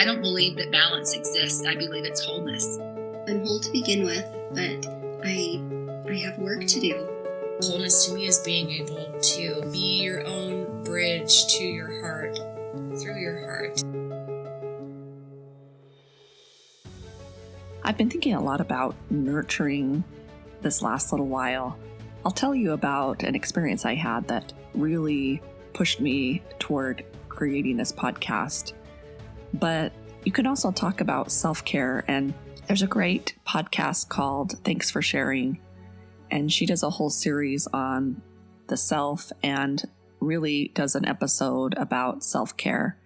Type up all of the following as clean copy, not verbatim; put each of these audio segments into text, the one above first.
I don't believe that balance exists. I believe it's wholeness. I'm whole to begin with, but I have work to do. Wholeness to me is being able to be your own bridge to your heart, through your heart. I've been thinking a lot about nurturing this last little while. I'll tell you about an experience I had that really pushed me toward creating this podcast. But you can also talk about self-care, and there's a great podcast called Thanks for Sharing, and she does a whole series on the self and really does an episode about self-care,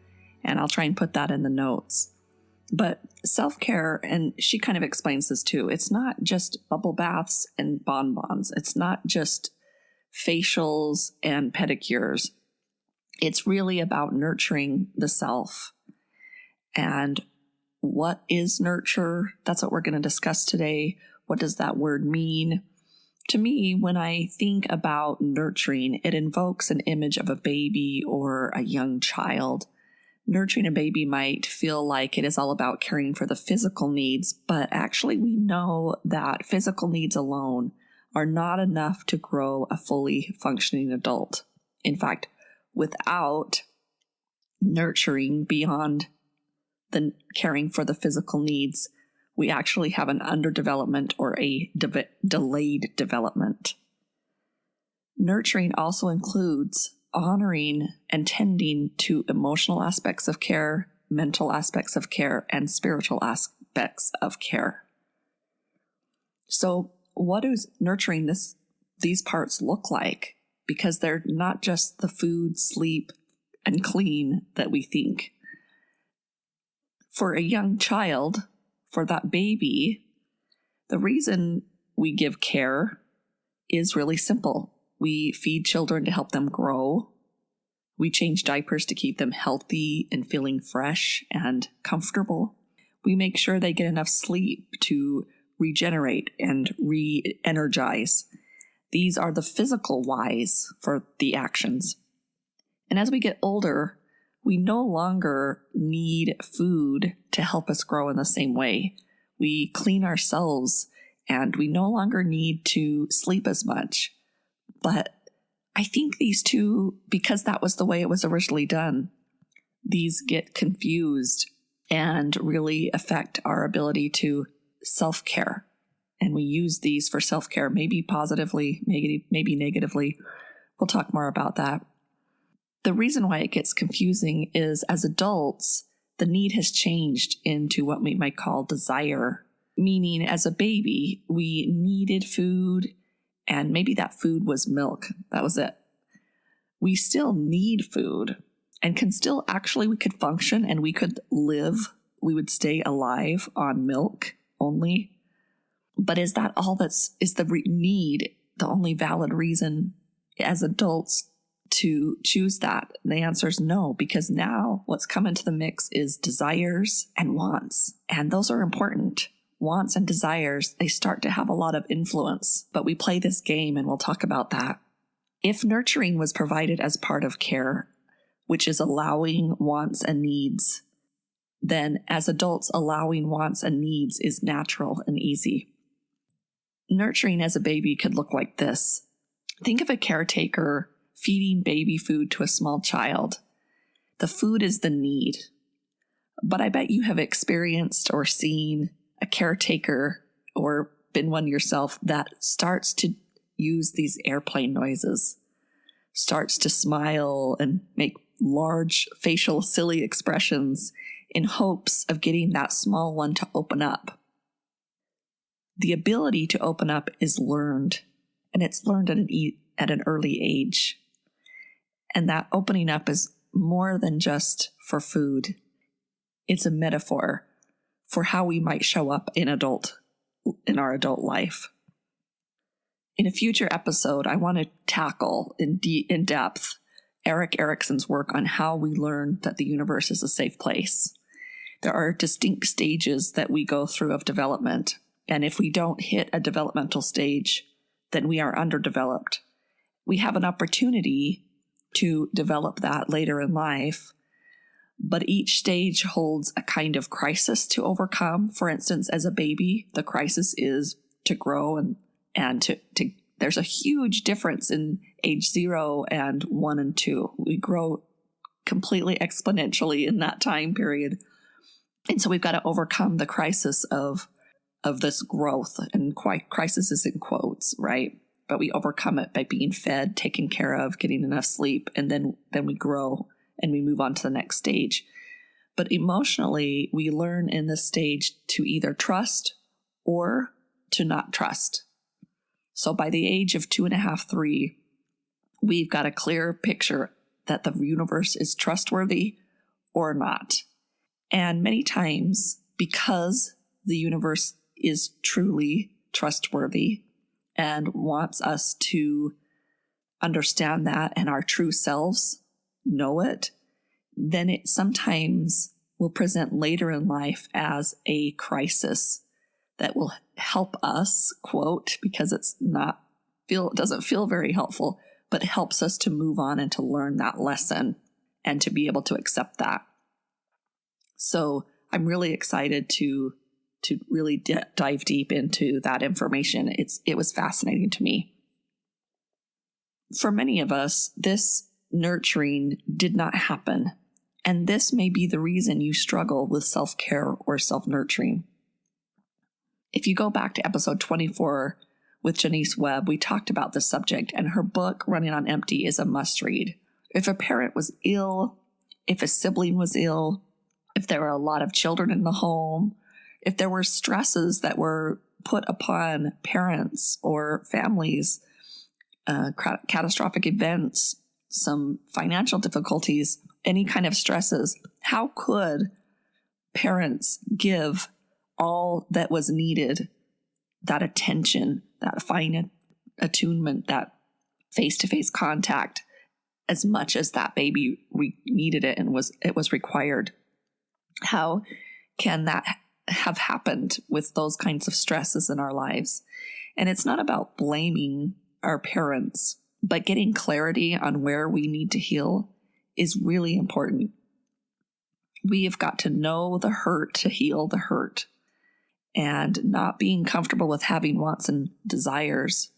and I'll try and put that in the notes. But self-care, and she kind of explains this too, it's not just bubble baths and bonbons. It's not just facials and pedicures. It's really about nurturing the self. And what is nurture? That's what we're going to discuss today. What does that word mean? To me, when I think about nurturing, it invokes an image of a baby or a young child. Nurturing a baby might feel like it is all about caring for the physical needs, but actually we know that physical needs alone are not enough to grow a fully functioning adult. In fact, without nurturing beyond the caring for the physical needs, we actually have an underdevelopment or a delayed development. Nurturing also includes honoring and tending to emotional aspects of care, mental aspects of care, and spiritual aspects of care. So what does nurturing these parts look like? Because they're not just the food, sleep, and clean that we think. For a young child, for that baby, the reason we give care is really simple. We feed children to help them grow. We change diapers to keep them healthy and feeling fresh and comfortable. We make sure they get enough sleep to regenerate and re-energize. These are the physical whys for the actions. And as we get older, we no longer need food to help us grow in the same way. We clean ourselves and we no longer need to sleep as much. But I think these two, because that was the way it was originally done, these get confused and really affect our ability to self-care. And we use these for self-care, maybe positively, maybe negatively. We'll talk more about that. The reason why it gets confusing is as adults, the need has changed into what we might call desire, meaning as a baby, we needed food. And maybe that food was milk. That was it. We still need food and can still we could function and we could live. We would stay alive on milk only. But is that all is the need, the only valid reason as adults to choose that? The answer is no, because now what's come into the mix is desires and wants. And those are important. Wants and desires, they start to have a lot of influence, but we play this game and we'll talk about that. If nurturing was provided as part of care, which is allowing wants and needs, then as adults, allowing wants and needs is natural and easy. Nurturing as a baby could look like this. Think of a caretaker feeding baby food to a small child. The food is the need. But I bet you have experienced or seen a caretaker or been one yourself that starts to use these airplane noises, starts to smile and make large facial silly expressions in hopes of getting that small one to open up. The ability to open up is learned, and it's learned at an early age. And that opening up is more than just for food. It's a metaphor for how we might show up in our adult life. In a future episode, I want to tackle in depth Erik Erikson's work on how we learn that the universe is a safe place. There are distinct stages that we go through of development, and if we don't hit a developmental stage, then we are underdeveloped. We have an opportunity to develop that later in life, but each stage holds a kind of crisis to overcome. For instance, as a baby, the crisis is to grow and to there's a huge difference in age 0 and 1 and 2. We grow completely exponentially in that time period. And so we've got to overcome the crisis of this growth, and crisis is in quotes, right? But we overcome it by being fed, taken care of, getting enough sleep, and then we grow and we move on to the next stage. But emotionally, we learn in this stage to either trust or to not trust. So by the age of 2.5, 3, we've got a clear picture that the universe is trustworthy or not. And many times, because the universe is truly trustworthy and wants us to understand that and our true selves know it, then it sometimes will present later in life as a crisis that will help us, quote, because it doesn't feel very helpful, but helps us to move on and to learn that lesson and to be able to accept that. So I'm really excited to really dive deep into that information. It was fascinating to me. For many of us, this nurturing did not happen, and this may be the reason you struggle with self-care or self-nurturing. If you go back to episode 24 with Janice Webb, we talked about this subject, and her book, Running on Empty, is a must-read. If a parent was ill, if a sibling was ill, if there were a lot of children in the home, if there were stresses that were put upon parents or families, catastrophic events, some financial difficulties, any kind of stresses, how could parents give all that was needed, that attention, that fine attunement, that face-to-face contact, as much as that baby needed it and it was required? How can that have happened with those kinds of stresses in our lives? And it's not about blaming our parents, but getting clarity on where we need to heal is really important. We have got to know the hurt to heal the hurt. And not being comfortable with having wants and desires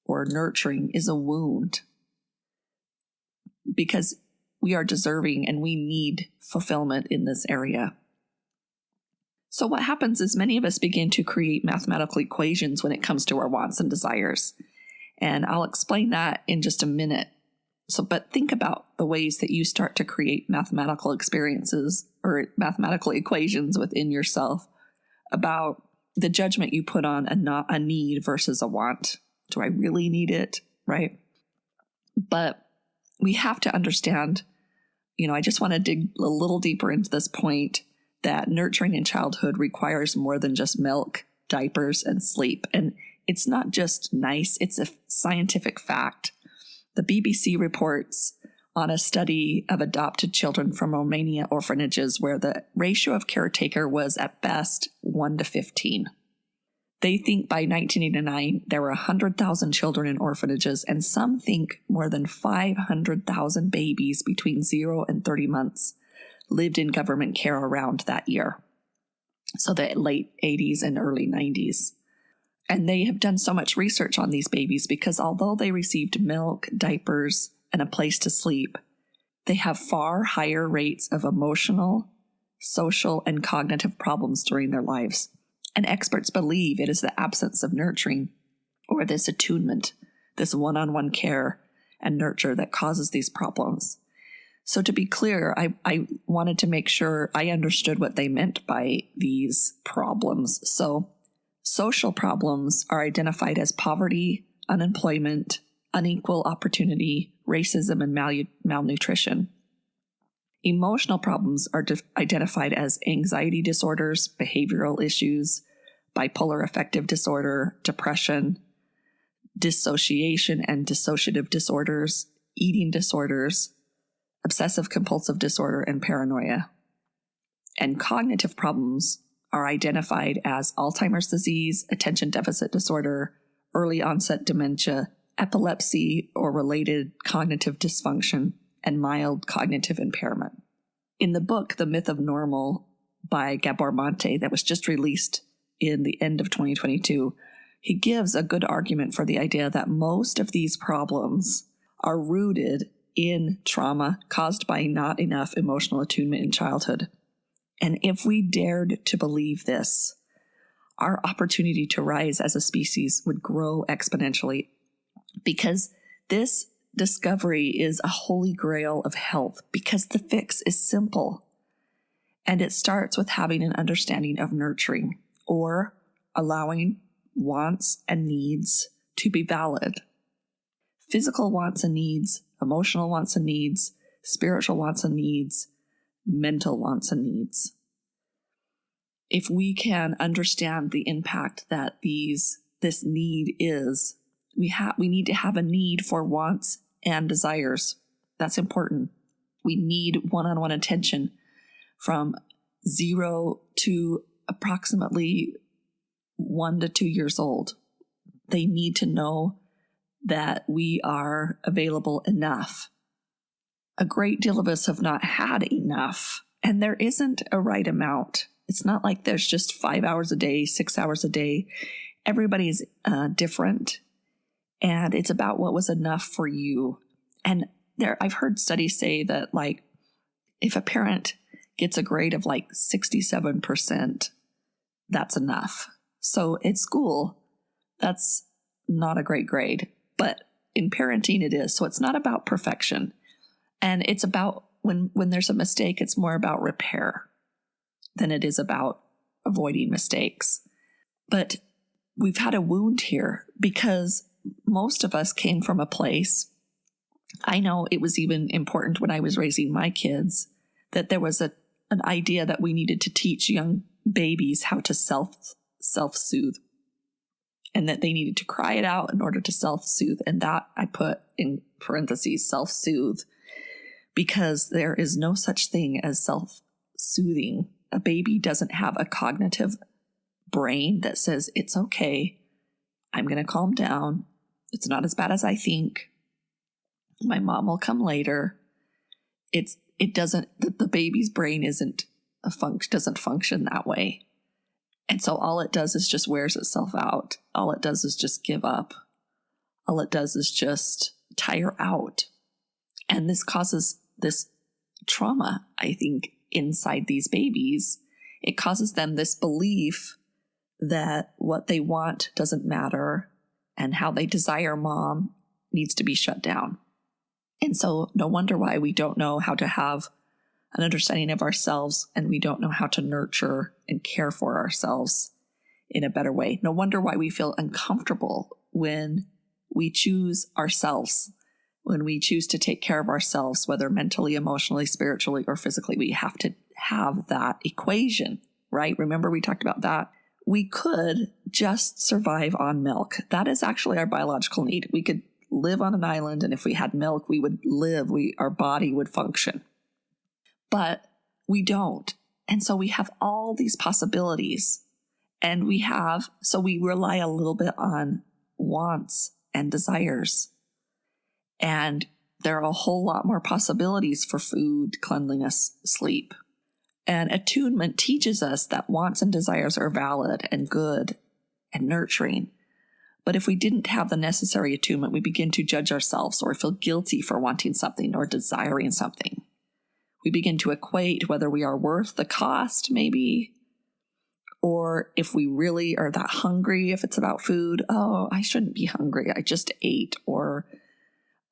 or nurturing is a wound, because we are deserving and we need fulfillment in this area. So what happens is many of us begin to create mathematical equations when it comes to our wants and desires. And I'll explain that in just a minute. But think about the ways that you start to create mathematical experiences or mathematical equations within yourself about the judgment you put on a need versus a want. Do I really need it? Right? But we have to understand, I just want to dig a little deeper into this point that nurturing in childhood requires more than just milk, diapers, and sleep. And it's not just nice, it's a scientific fact. The BBC reports on a study of adopted children from Romania orphanages where the ratio of caretaker was at best 1 to 15. They think by 1989 there were 100,000 children in orphanages, and some think more than 500,000 babies between 0 and 30 months lived in government care around that year. So the late 80s and early 90s. And they have done so much research on these babies because although they received milk, diapers, and a place to sleep, they have far higher rates of emotional, social, and cognitive problems during their lives. And experts believe it is the absence of nurturing or this attunement, this one-on-one care and nurture that causes these problems. So to be clear, I wanted to make sure I understood what they meant by these problems. So social problems are identified as poverty, unemployment, unequal opportunity, racism, and malnutrition. Emotional problems are identified as anxiety disorders, behavioral issues, bipolar affective disorder, depression, dissociation and dissociative disorders, eating disorders, obsessive compulsive disorder, and paranoia. And cognitive problems are identified as Alzheimer's disease, attention deficit disorder, early onset dementia, epilepsy or related cognitive dysfunction, and mild cognitive impairment. In the book, The Myth of Normal by Gabor Mate, that was just released in the end of 2022, he gives a good argument for the idea that most of these problems are rooted in trauma caused by not enough emotional attunement in childhood. And if we dared to believe this, our opportunity to rise as a species would grow exponentially, because this discovery is a holy grail of health, because the fix is simple. And it starts with having an understanding of nurturing, or allowing wants and needs to be valid. Physical wants and needs, emotional wants and needs, spiritual wants and needs, mental wants and needs. If we can understand the impact that this need is, we need to have a need for wants and desires. That's important. We need one-on-one attention from 0 to approximately 1 to 2 years old. They need to know that we are available enough. A great deal of us have not had enough, and there isn't a right amount. It's not like there's just 5 hours a day, 6 hours a day. Everybody's different, and it's about what was enough for you. And I've heard studies say that, like, if a parent gets a grade of like 67%, that's enough. So at school, that's not a great grade, but in parenting it is. So it's not about perfection. And it's about when there's a mistake, it's more about repair than it is about avoiding mistakes. But we've had a wound here because most of us came from a place. I know it was even important when I was raising my kids that there was an idea that we needed to teach young babies how to self-soothe, and that they needed to cry it out in order to self-soothe. And that I put in parentheses, self-soothe, because there is no such thing as self-soothing. A baby doesn't have a cognitive brain that says, it's okay, I'm going to calm down. It's not as bad as I think. My mom will come later. The baby's brain doesn't function that way. And so all it does is just wears itself out. All it does is just give up. All it does is just tire out. And this causes this trauma, I think, inside these babies. It causes them this belief that what they want doesn't matter and how they desire mom needs to be shut down. And so no wonder why we don't know how to have an understanding of ourselves, and we don't know how to nurture and care for ourselves in a better way. No wonder why we feel uncomfortable when we choose ourselves, when we choose to take care of ourselves, whether mentally, emotionally, spiritually, or physically. We have to have that equation, right? Remember we talked about that? We could just survive on milk. That is actually our biological need. We could live on an island, and if we had milk, we would live. Our body would function. But we don't. And so we have all these possibilities. And we rely a little bit on wants and desires. And there are a whole lot more possibilities for food, cleanliness, sleep. And attunement teaches us that wants and desires are valid and good and nurturing. But if we didn't have the necessary attunement, we begin to judge ourselves or feel guilty for wanting something or desiring something. We begin to equate whether we are worth the cost, maybe, or if we really are that hungry, if it's about food. Oh, I shouldn't be hungry. I just ate. Or,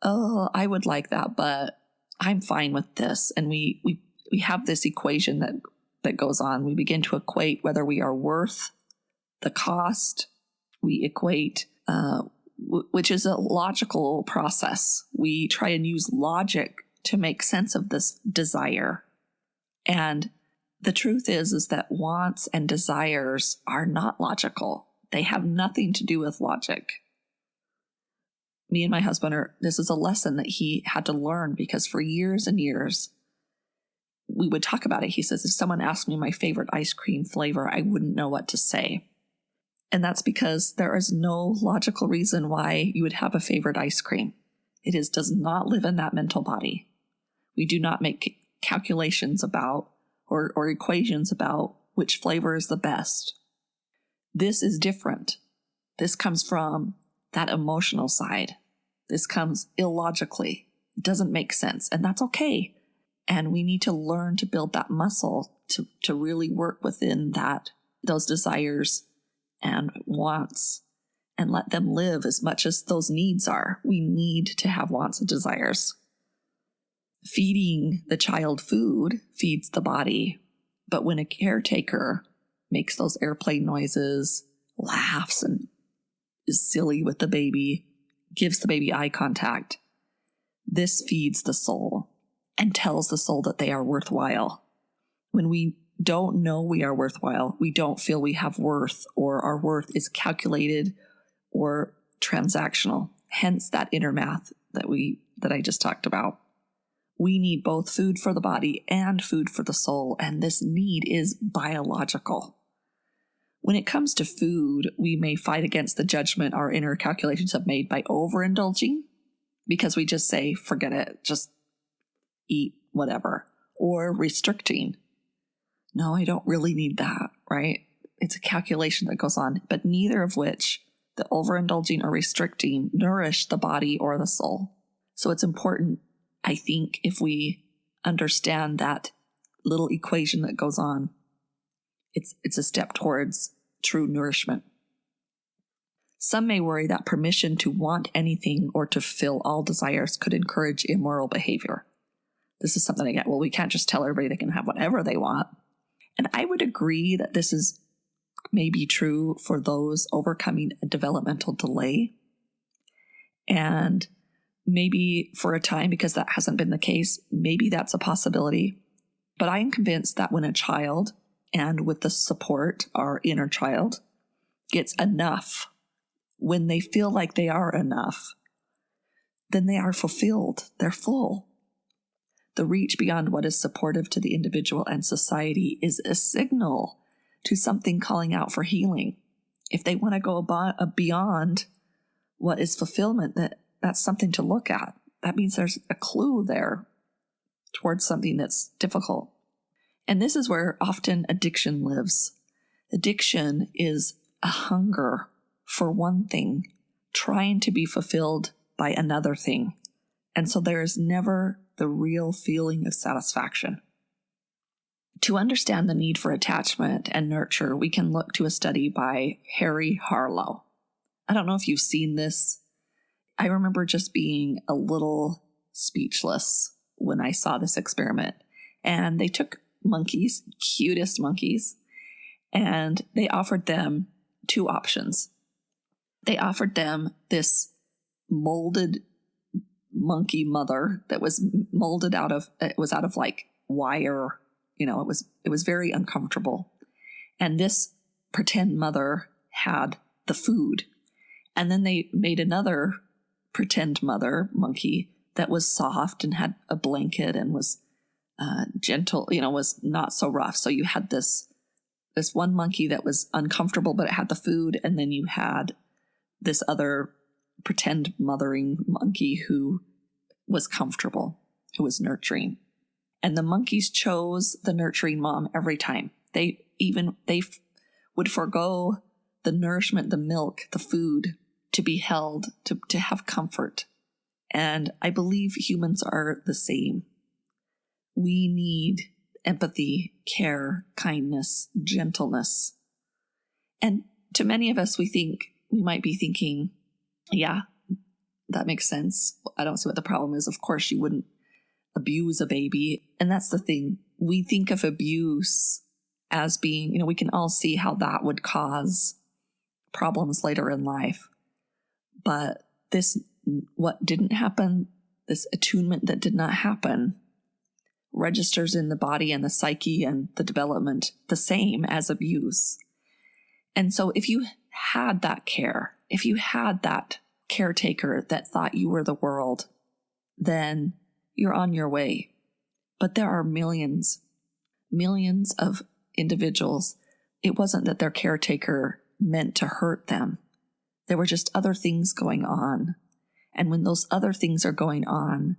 oh, I would like that, but I'm fine with this. And we have this equation that goes on. We begin to equate whether we are worth the cost. We equate, which is a logical process. We try and use logic to make sense of this desire. And the truth is that wants and desires are not logical. They have nothing to do with logic. Me and my husband this is a lesson that he had to learn, because for years and years, we would talk about it. He says, if someone asked me my favorite ice cream flavor, I wouldn't know what to say. And that's because there is no logical reason why you would have a favorite ice cream. It does not live in that mental body. We do not make calculations about or equations about which flavor is the best. This is different. This comes from that emotional side. This comes illogically. It doesn't make sense, and that's okay. And we need to learn to build that muscle to really work within those desires and wants and let them live as much as those needs are. We need to have wants and desires. Feeding the child food feeds the body, but when a caretaker makes those airplane noises, laughs, and is silly with the baby, gives the baby eye contact, this feeds the soul and tells the soul that they are worthwhile. When we don't know we are worthwhile, we don't feel we have worth, or our worth is calculated or transactional. Hence that inner math that I just talked about. We need both food for the body and food for the soul, and this need is biological. When it comes to food, we may fight against the judgment our inner calculations have made by overindulging, because we just say, forget it, just eat whatever, or restricting. No, I don't really need that, right? It's a calculation that goes on, but neither of which, the overindulging or restricting, nourish the body or the soul. So it's important, I think, if we understand that little equation that goes on, it's a step towards true nourishment. Some may worry that permission to want anything or to fill all desires could encourage immoral behavior. This is something I get, well, we can't just tell everybody they can have whatever they want. And I would agree that this is maybe true for those overcoming a developmental delay. And maybe for a time, because that hasn't been the case, maybe that's a possibility. But I am convinced that when a child, and with the support, our inner child, gets enough, when they feel like they are enough, then they are fulfilled. They're full. The reach beyond what is supportive to the individual and society is a signal to something calling out for healing. If they want to go beyond what is fulfillment, that's something to look at. That means there's a clue there towards something that's difficult. And this is where often addiction lives. Addiction is a hunger for one thing, trying to be fulfilled by another thing. And so there is never the real feeling of satisfaction. To understand the need for attachment and nurture, we can look to a study by Harlow. I don't know if you've seen this. I remember just being a little speechless when I saw this experiment. And they took monkeys, cutest monkeys, and they offered them two options. They offered them this molded monkey mother that was molded out of like wire, it was very uncomfortable. And this pretend mother had the food. And then they made another pretend mother monkey that was soft and had a blanket and was gentle, was not so rough. So you had this one monkey that was uncomfortable, but it had the food. And then you had this other pretend mothering monkey who was comfortable, who was nurturing. And the monkeys chose the nurturing mom every time. They would forego the nourishment, the milk, the food, to be held, to have comfort. And I believe humans are the same. We need empathy, care, kindness, gentleness. And to many of us, we might be thinking, yeah, that makes sense. I don't see what the problem is. Of course, you wouldn't abuse a baby. And that's the thing. We think of abuse as being, we can all see how that would cause problems later in life. But what didn't happen, this attunement that did not happen, registers in the body and the psyche and the development the same as abuse. And so if you had that care, if you had that caretaker that thought you were the world, then you're on your way. But there are millions of individuals. It wasn't that their caretaker meant to hurt them. There were just other things going on. And when those other things are going on,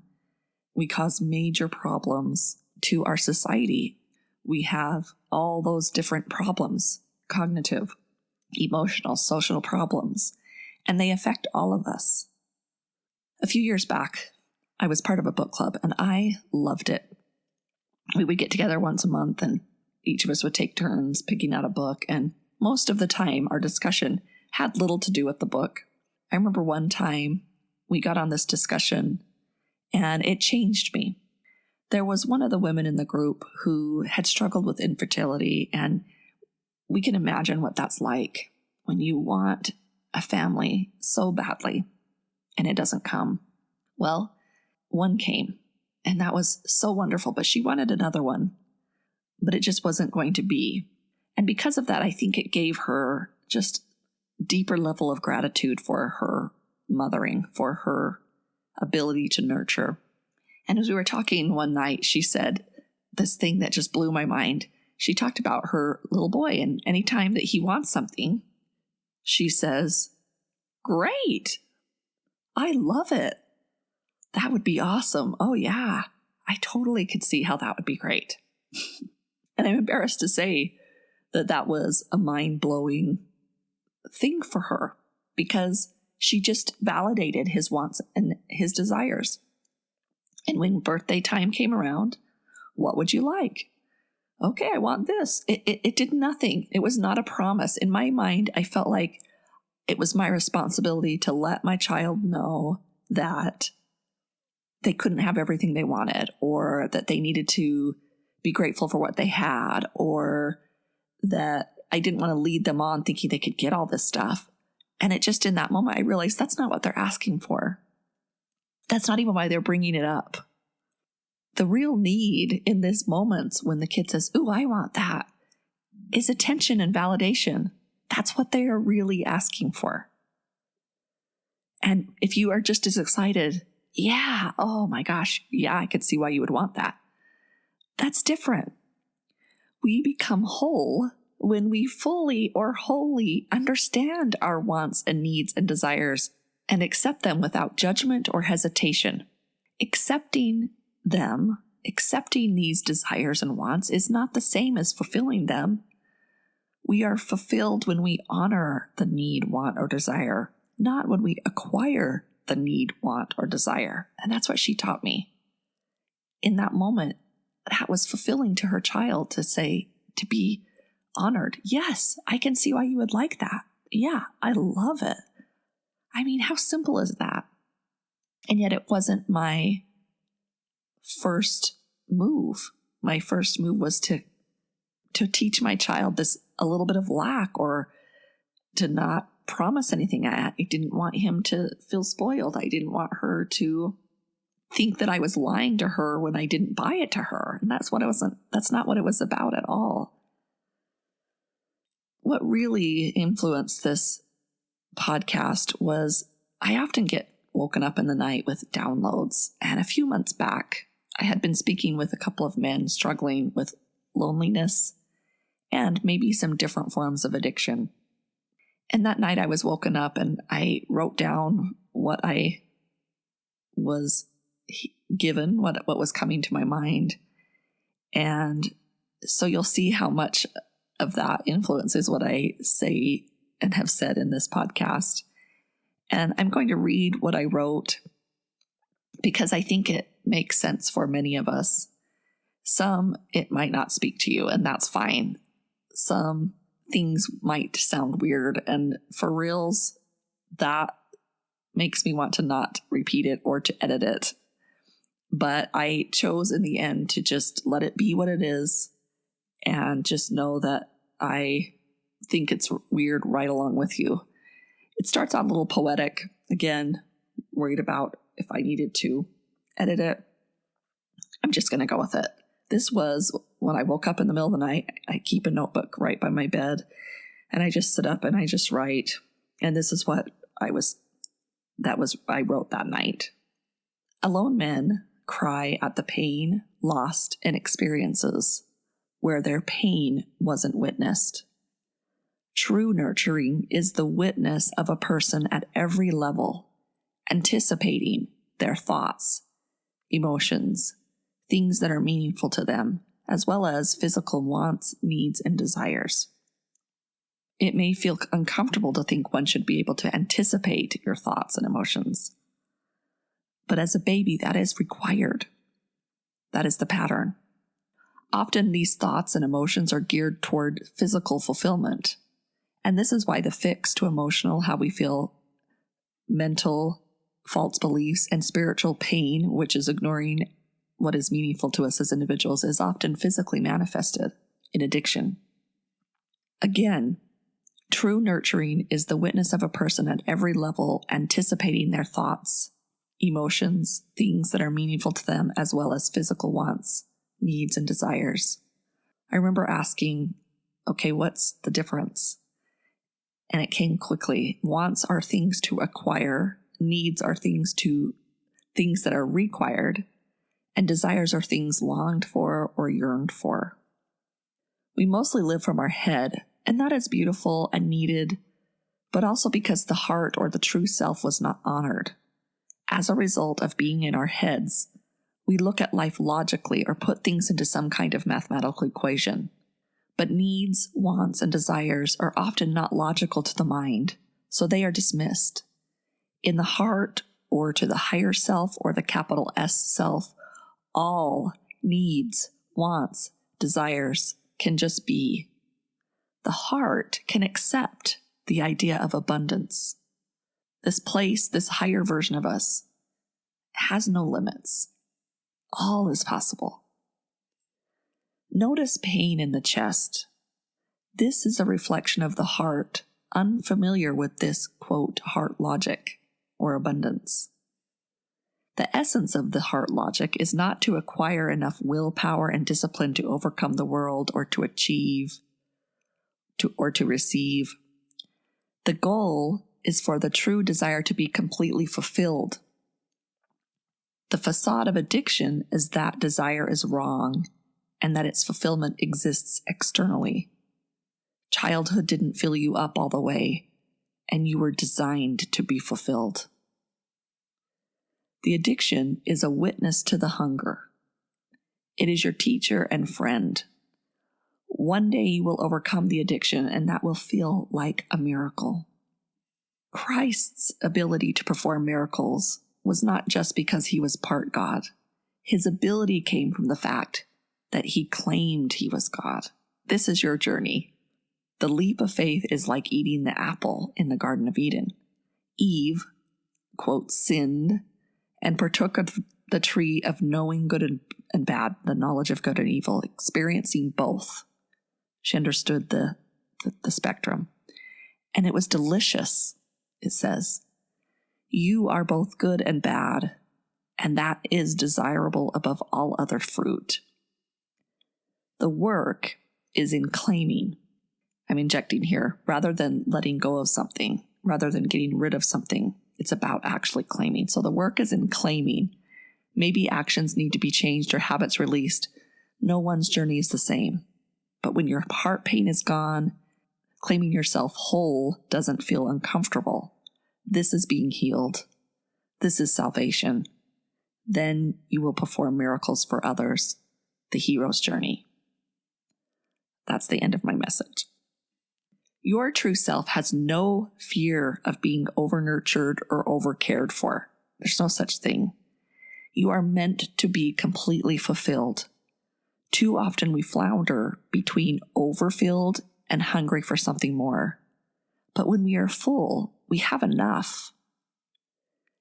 we cause major problems to our society. We have all those different problems, cognitive, emotional, social problems, and they affect all of us. A few years back, I was part of a book club and I loved it. We would get together once a month and each of us would take turns picking out a book, and most of the time our discussion had little to do with the book. I remember one time we got on this discussion and it changed me. There was one of the women in the group who had struggled with infertility, and we can imagine what that's like when you want a family so badly and it doesn't come. Well, one came, and that was so wonderful, but she wanted another one, but it just wasn't going to be. And because of that, I think it gave her just deeper level of gratitude for her mothering, for her ability to nurture. And as we were talking one night, she said this thing that just blew my mind. She talked about her little boy, and anytime that he wants something, she says, "Great. I love it. That would be awesome. Oh yeah, I totally could see how that would be great." And I'm embarrassed to say that that was a mind-blowing thing for her, because she just validated his wants and his desires. And when birthday time came around, what would you like? Okay, I want this. It did nothing. It was not a promise. In my mind, I felt like it was my responsibility to let my child know that they couldn't have everything they wanted, or that they needed to be grateful for what they had, or that I didn't want to lead them on thinking they could get all this stuff. And it just, in that moment, I realized that's not what they're asking for. That's not even why they're bringing it up. The real need in this moments when the kid says, "Ooh, I want that," is attention and validation. That's what they are really asking for. And if you are just as excited, "Yeah, oh my gosh, yeah, I could see why you would want that," that's different. We become whole when we fully or wholly understand our wants and needs and desires and accept them without judgment or hesitation. Accepting them, accepting these desires and wants, is not the same as fulfilling them. We are fulfilled when we honor the need, want, or desire, not when we acquire the need, want, or desire. And that's what she taught me. In that moment, that was fulfilling to her child to say, to be honored. Yes, I can see why you would like that. Yeah, I love it. I mean, how simple is that? And yet it wasn't my first move. My first move was to teach my child this a little bit of lack, or to not promise anything. I didn't want him to feel spoiled. I didn't want her to think that I was lying to her when I didn't buy it to her. And that's not what it was about at all. What really influenced this podcast was I often get woken up in the night with downloads. And a few months back, I had been speaking with a couple of men struggling with loneliness and maybe some different forms of addiction. And that night I was woken up and I wrote down what I was given, what was coming to my mind. And so you'll see how much of that influences what I say and have said in this podcast. And I'm going to read what I wrote because I think it makes sense for many of us. Some, it might not speak to you, and that's fine. Some things might sound weird, and for reals, that makes me want to not repeat it or to edit it. But I chose in the end to just let it be what it is and just know that I think it's weird right along with you. It starts out a little poetic. Again, worried about if I needed to edit it. I'm just going to go with it. This was when I woke up in the middle of the night. I keep a notebook right by my bed, and I just sit up and I just write. And this is what I wrote that night. Alone men cry at the pain, lost, and experiences where their pain wasn't witnessed. True nurturing is the witness of a person at every level, anticipating their thoughts, emotions, things that are meaningful to them, as well as physical wants, needs, and desires. It may feel uncomfortable to think one should be able to anticipate your thoughts and emotions. But as a baby, that is required. That is the pattern. Often these thoughts and emotions are geared toward physical fulfillment. And this is why the fix to emotional, how we feel, mental, false beliefs, and spiritual pain, which is ignoring what is meaningful to us as individuals, is often physically manifested in addiction. Again, true nurturing is the witness of a person at every level anticipating their thoughts, emotions, things that are meaningful to them, as well as physical wants, needs, and desires. I remember asking, okay, what's the difference? And it came quickly. Wants are things to acquire, needs are things that are required, and desires are things longed for or yearned for. We mostly live from our head, and that is beautiful and needed, but also because the heart or the true self was not honored. As a result of being in our heads, we look at life logically or put things into some kind of mathematical equation. But needs, wants, and desires are often not logical to the mind, so they are dismissed. In the heart, or to the higher self, or the capital S self, all needs, wants, desires can just be. The heart can accept the idea of abundance. This place, this higher version of us, has no limits. All is possible. Notice pain in the chest. This is a reflection of the heart, unfamiliar with this, quote, heart logic or abundance. The essence of the heart logic is not to acquire enough willpower and discipline to overcome the world or to achieve or to receive. The goal is for the true desire to be completely fulfilled. The facade of addiction is that desire is wrong and that its fulfillment exists externally. Childhood didn't fill you up all the way, and you were designed to be fulfilled. The addiction is a witness to the hunger. It is your teacher and friend. One day you will overcome the addiction, and that will feel like a miracle. Christ's ability to perform miracles was not just because he was part God. His ability came from the fact that he claimed he was God. This is your journey. The leap of faith is like eating the apple in the Garden of Eden. Eve, quote, sinned and partook of the tree of knowing good and bad, the knowledge of good and evil, experiencing both. She understood the spectrum. And it was delicious, it says. You are both good and bad, and that is desirable above all other fruit. The work is in claiming. I'm injecting here. Rather than letting go of something, rather than getting rid of something, it's about actually claiming. So the work is in claiming. Maybe actions need to be changed or habits released. No one's journey is the same. But when your heart pain is gone, claiming yourself whole doesn't feel uncomfortable. This is being healed. This is salvation. Then you will perform miracles for others. The hero's journey. That's the end of my message. Your true self has no fear of being over-nurtured or over-cared for. There's no such thing. You are meant to be completely fulfilled. Too often we flounder between overfilled and hungry for something more. But when we are full, we have enough.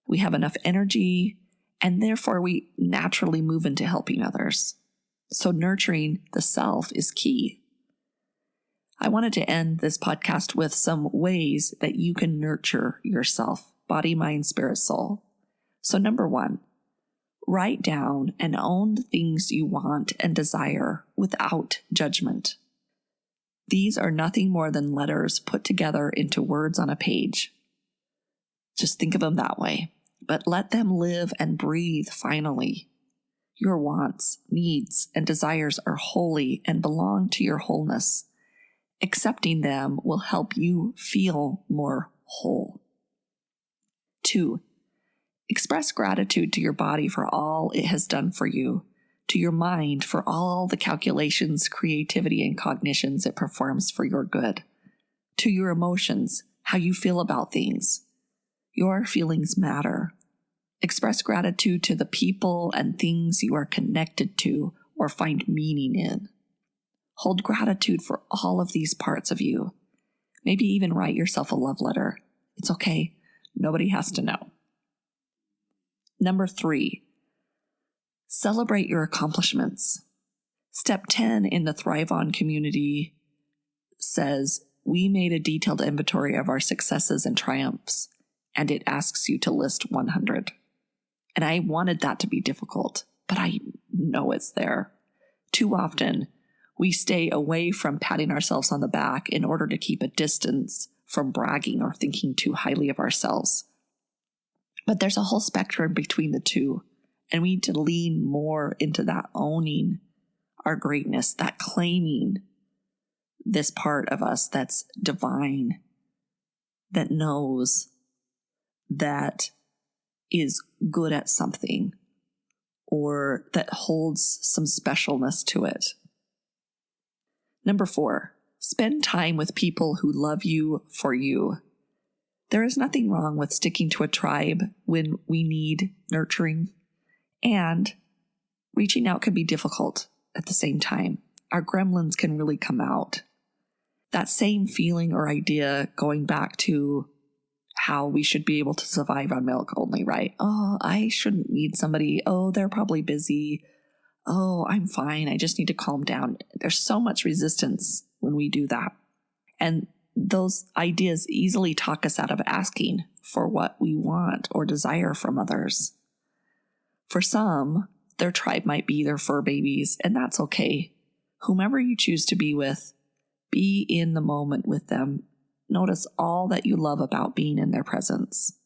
We have enough energy, and therefore we naturally move into helping others. So nurturing the self is key. I wanted to end this podcast with some ways that you can nurture yourself, body, mind, spirit, soul. So 1, write down and own the things you want and desire without judgment. These are nothing more than letters put together into words on a page. Just think of them that way, but let them live and breathe finally. Your wants, needs, and desires are holy and belong to your wholeness. Accepting them will help you feel more whole. 2, express gratitude to your body for all it has done for you. to your mind for all the calculations, creativity, and cognitions it performs for your good, to your emotions, how you feel about things. Your feelings matter. Express gratitude to the people and things you are connected to or find meaning in. Hold gratitude for all of these parts of you. Maybe even write yourself a love letter. It's okay. Nobody has to know. Number 3, celebrate your accomplishments. Step 10 in the Thrive On community says, we made a detailed inventory of our successes and triumphs, and it asks you to list 100. And I wanted that to be difficult, but I know it's there. Too often, we stay away from patting ourselves on the back in order to keep a distance from bragging or thinking too highly of ourselves. But there's a whole spectrum between the two, and we need to lean more into that owning our greatness, that claiming this part of us that's divine, that knows, that is good at something, or that holds some specialness to it. Number 4, spend time with people who love you for you. There is nothing wrong with sticking to a tribe when we need nurturing, and reaching out can be difficult at the same time. Our gremlins can really come out. That same feeling or idea going back to how we should be able to survive on milk only, right? Oh, I shouldn't need somebody. Oh, they're probably busy. Oh, I'm fine. I just need to calm down. There's so much resistance when we do that. And those ideas easily talk us out of asking for what we want or desire from others. For some, their tribe might be their fur babies, and that's okay. Whomever you choose to be with, be in the moment with them. Notice all that you love about being in their presence.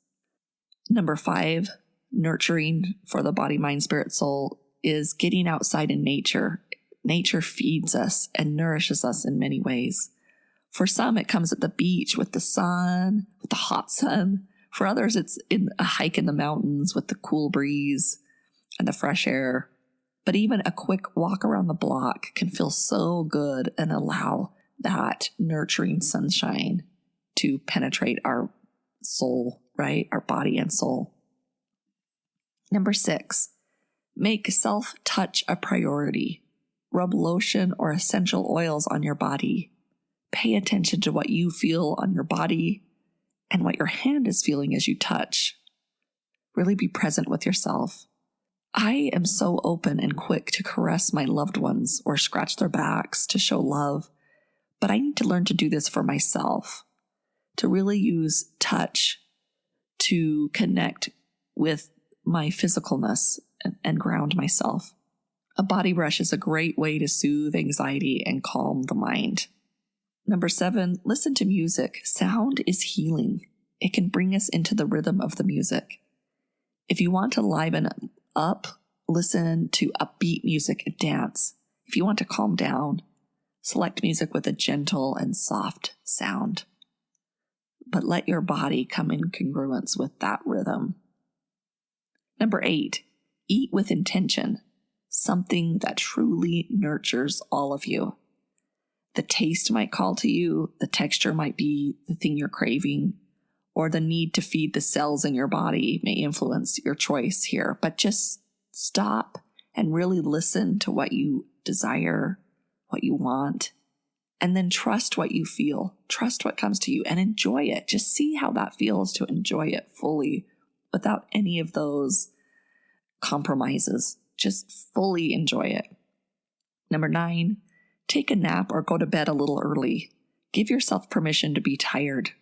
Number 5, nurturing for the body, mind, spirit, soul is getting outside in nature. Nature feeds us and nourishes us in many ways. For some, it comes at the beach with the sun, with the hot sun. For others, it's in a hike in the mountains with the cool breeze and the fresh air. But even a quick walk around the block can feel so good and allow that nurturing sunshine to penetrate our soul, right? Our body and soul. Number 6, make self-touch a priority. Rub lotion or essential oils on your body. Pay attention to what you feel on your body and what your hand is feeling as you touch. Really be present with yourself. I am so open and quick to caress my loved ones or scratch their backs to show love, but I need to learn to do this for myself, to really use touch to connect with my physicalness and ground myself. A body brush is a great way to soothe anxiety and calm the mind. Number 7, listen to music. Sound is healing. It can bring us into the rhythm of the music. If you want to liven up, listen to upbeat music and dance. If you want to calm down, select music with a gentle and soft sound. But let your body come in congruence with that rhythm. Number 8, eat with intention. Something that truly nurtures all of you. The taste might call to you, the texture might be the thing you're craving, or the need to feed the cells in your body may influence your choice here. But just stop and really listen to what you desire, what you want, and then trust what you feel. Trust what comes to you and enjoy it. Just see how that feels to enjoy it fully without any of those compromises. Just fully enjoy it. Number 9, take a nap or go to bed a little early. Give yourself permission to be tired.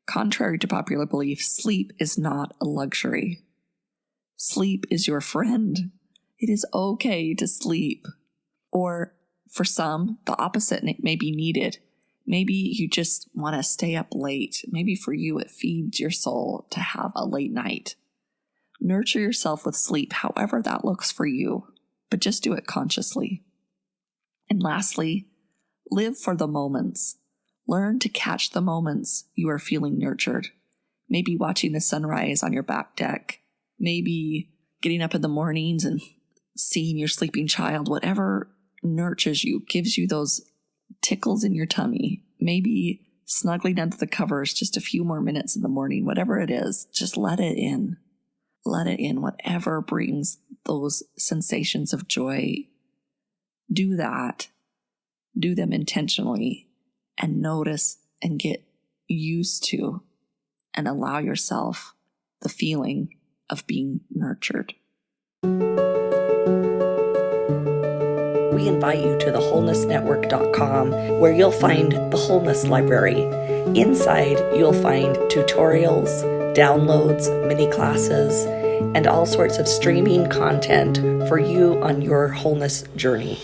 Contrary to popular belief, sleep is not a luxury. Sleep is your friend. It is okay to sleep. Or for some, the opposite may be needed. Maybe you just want to stay up late. Maybe for you, it feeds your soul to have a late night. Nurture yourself with sleep, however that looks for you, but just do it consciously. And lastly, live for the moments. Learn to catch the moments you are feeling nurtured. Maybe watching the sunrise on your back deck. Maybe getting up in the mornings and seeing your sleeping child, whatever nurtures you, gives you those tickles in your tummy, maybe snuggling under the covers just a few more minutes in the morning, whatever it is, just let it in. Let it in, whatever brings those sensations of joy. Do that. Do them intentionally and notice and get used to and allow yourself the feeling of being nurtured. We invite you to the wholenessnetwork.com, where you'll find the Wholeness Library. Inside, you'll find tutorials, downloads, mini classes, and all sorts of streaming content for you on your wholeness journey.